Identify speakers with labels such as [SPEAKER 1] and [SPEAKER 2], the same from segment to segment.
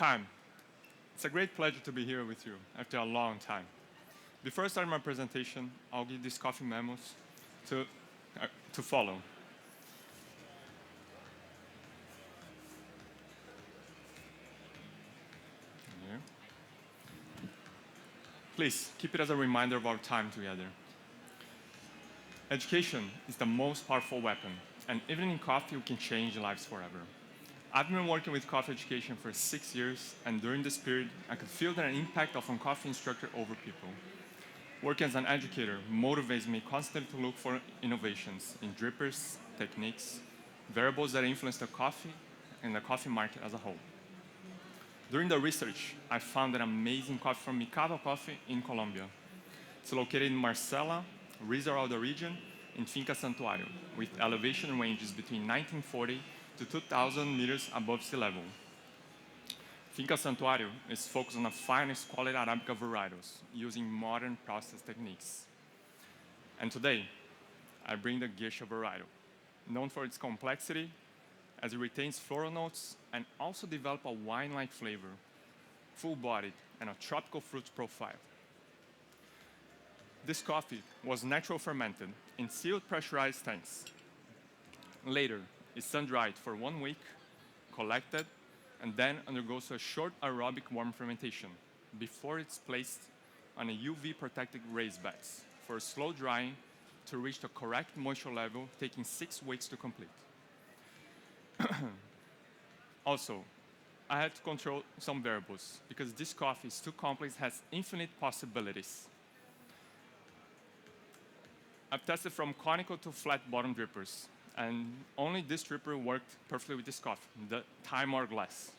[SPEAKER 1] time. It's a great pleasure to be here with you after a long time. Before I start my presentation, I'll give these coffee memos to, to follow. Here. Please, keep it as a reminder of our time together. Education is the most powerful weapon, and even in coffee, we can change lives forever. I've been working with coffee education for 6 years, and during this period, I could feel the impact of a coffee instructor over people. Working as an educator motivates me constantly to look for innovations in drippers, techniques, variables that influence the coffee and the coffee market as a whole. During the research, I found an amazing coffee from Micava Coffee in Colombia. It's located in Marcela, Risaralda region, in Finca Santuario, with elevation ranges between 1940 to 2,000 meters above sea level. Finca Santuario is focused on the finest quality Arabica varietals using modern process techniques. And today, I bring the Geisha varietal, known for its complexity as it retains floral notes and also develop a wine-like flavor, full-bodied, and a tropical fruit profile. This coffee was natural fermented in sealed pressurized tanks. Later, it's sun-dried for 1 week, collected, and then undergoes a short aerobic warm fermentation before it's placed on a UV-protected raised beds for slow drying to reach the correct moisture level, taking 6 weeks to complete. Also, I had to control some variables because this coffee is too complex, has infinite possibilities. I've tested from conical to flat bottom drippers, and only this dripper worked perfectly with this coffee, the time hourglass.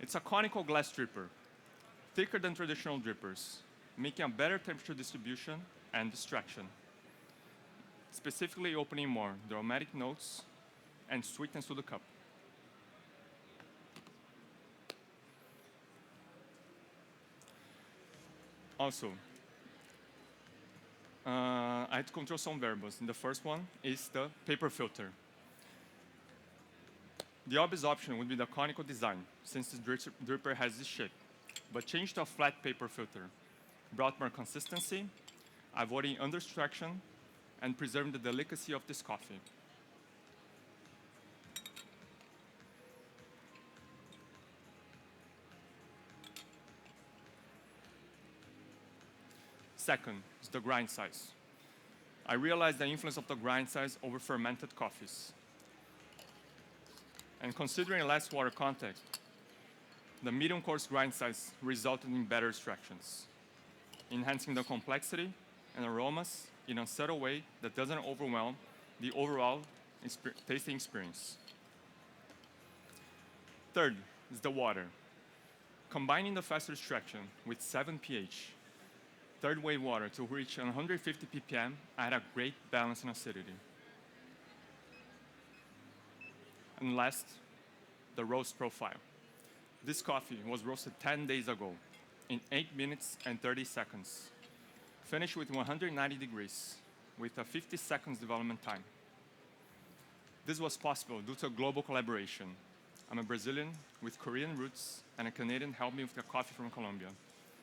[SPEAKER 1] It's a conical glass dripper, thicker than traditional drippers, making a better temperature distribution and distraction, specifically opening more the aromatic notes and sweetness to the cup. Also, I had to control some variables. And the first one is the paper filter. The obvious option would be the conical design, since the dripper has this shape, but change to a flat paper filter brought more consistency, avoiding understructure, and preserving the delicacy of this coffee. Second is the grind size. I realized the influence of the grind size over fermented coffees. And considering less water content, the medium coarse grind size resulted in better extractions, enhancing the complexity and aromas in a subtle way that doesn't overwhelm the overall tasting experience. Third is the water. Combining the faster extraction with 7 pH, third wave water to reach 150 ppm, I had a great balance in acidity. And last, the roast profile. This coffee was roasted 10 days ago in 8 minutes and 30 seconds, finished with 190 degrees with a 50 seconds development time. This was possible due to a global collaboration. I'm a Brazilian with Korean roots, and a Canadian helped me with the coffee from Colombia.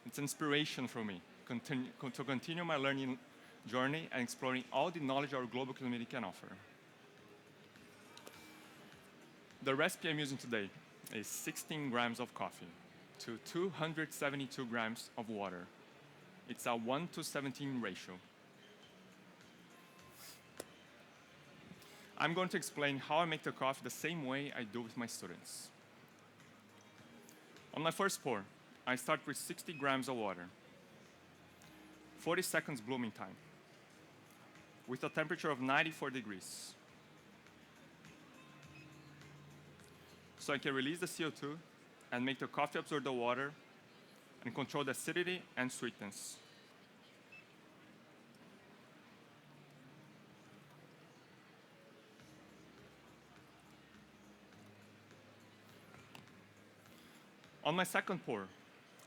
[SPEAKER 1] It's an inspiration for me to continue my learning journey and exploring all the knowledge our global community can offer. The recipe I'm using today is 16 grams of coffee to 272 grams of water. It's a 1:17 ratio. I'm going to explain how I make the coffee the same way I do with my students. On my first pour, I start with 60 grams of water, 40 seconds blooming time, with a temperature of 94 degrees. So I can release the CO2 and make the coffee absorb the water and control the acidity and sweetness. On my second pour,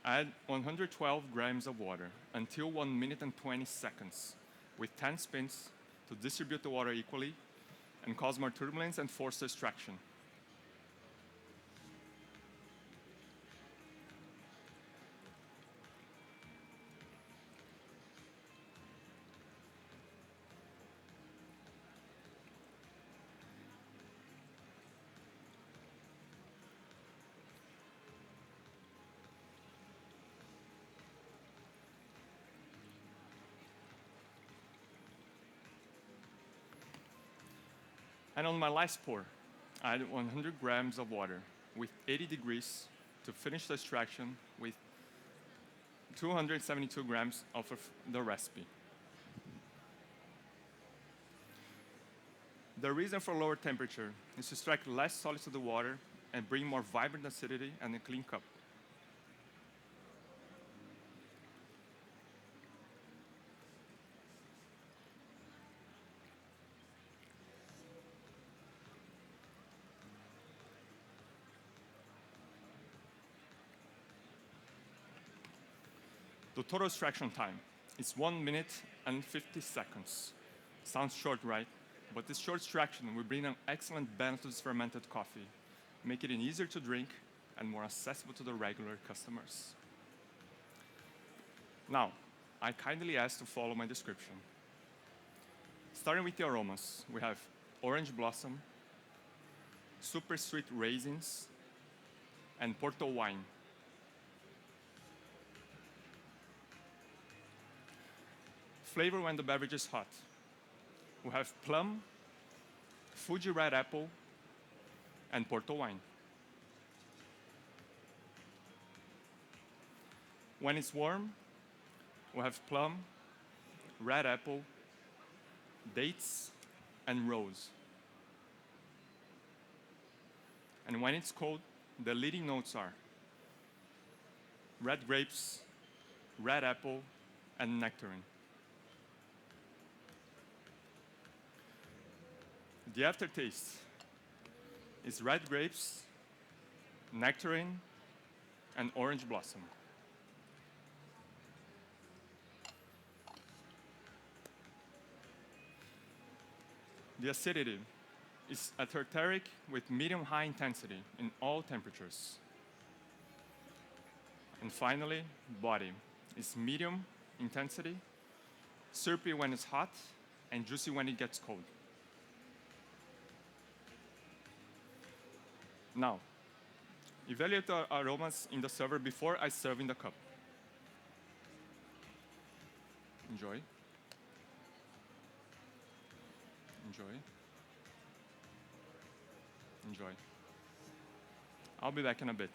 [SPEAKER 1] I add 112 grams of water until 1 minute and 20 seconds with 10 spins to distribute the water equally and cause more turbulence and force the extraction. And on my last pour, I added 100 grams of water with 80 degrees to finish the extraction with 272 grams of the recipe. The reason for lower temperature is to extract less solids to the water and bring more vibrant acidity and a clean cup. The total extraction time is 1 minute and 50 seconds. Sounds short, right? But this short extraction will bring an excellent balance to this fermented coffee, make it easier to drink and more accessible to the regular customers. Now, I kindly ask to follow my description. Starting with the aromas, we have orange blossom, super sweet raisins, and Porto wine. Flavor when the beverage is hot. We have plum, Fuji red apple, and Porto wine. When it's warm, we have plum, red apple, dates, and rose. And when it's cold, the leading notes are red grapes, red apple, and nectarine. The aftertaste is red grapes, nectarine, and orange blossom. The acidity is a tartaric with medium-high intensity in all temperatures. And finally, body is medium intensity, syrupy when it's hot, and juicy when it gets cold. Now, evaluate the aromas in the server before I serve in the cup. Enjoy. Enjoy. Enjoy. I'll be back in a bit.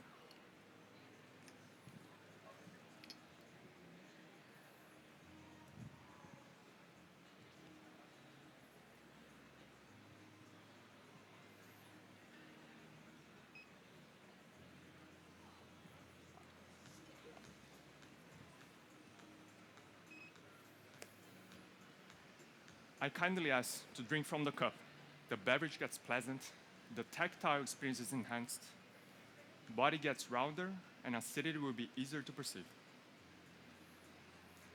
[SPEAKER 1] I kindly ask to drink from the cup. The beverage gets pleasant, the tactile experience is enhanced, body gets rounder, and acidity will be easier to perceive.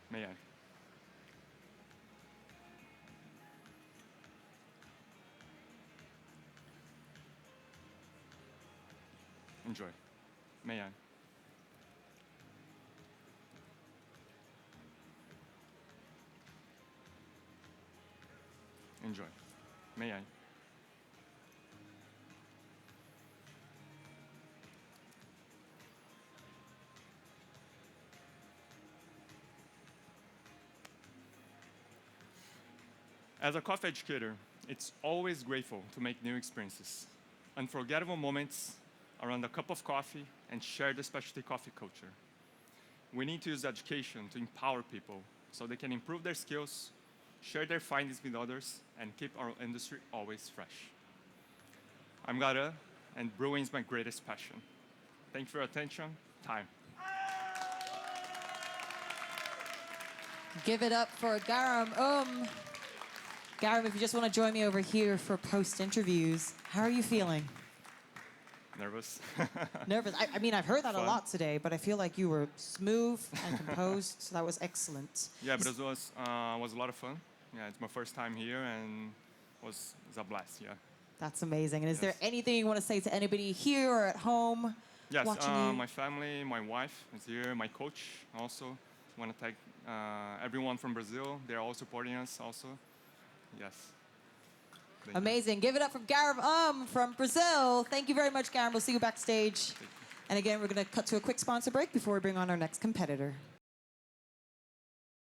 [SPEAKER 1] May I? Enjoy. May I? Enjoy. May I? As a coffee educator, it's always grateful to make new experiences, unforgettable moments around a cup of coffee and share the specialty coffee culture. We need to use education to empower people so they can improve their skills, share their findings with others, and keep our industry always fresh. I'm Garam, and brewing is my greatest passion. Thank you for your attention. Time.
[SPEAKER 2] Give it up for Garam. Garam, if you just want to join me over here for post-interviews, how are you feeling?
[SPEAKER 1] Nervous.
[SPEAKER 2] Nervous? I mean, I've heard that
[SPEAKER 1] Fun.
[SPEAKER 2] a lot today, but I feel like you were smooth and composed, so that was excellent.
[SPEAKER 1] Yeah, but it was a lot of fun. Yeah, it's my first time here, and it's a blast. Yeah.
[SPEAKER 2] That's amazing. And is there
[SPEAKER 1] Yes.
[SPEAKER 2] anything you want to say to anybody here or at home
[SPEAKER 1] Yes,
[SPEAKER 2] watching you?
[SPEAKER 1] my family, my wife is here, my coach also. Want to thank everyone from Brazil. They're all supporting us also. Yes. Thank you.
[SPEAKER 2] Amazing. Give it up for Garam from Brazil. Thank you very much, Garam. We'll see you backstage.
[SPEAKER 1] Thank you.
[SPEAKER 2] And again, we're going to cut to a quick sponsor break before we bring on our next competitor.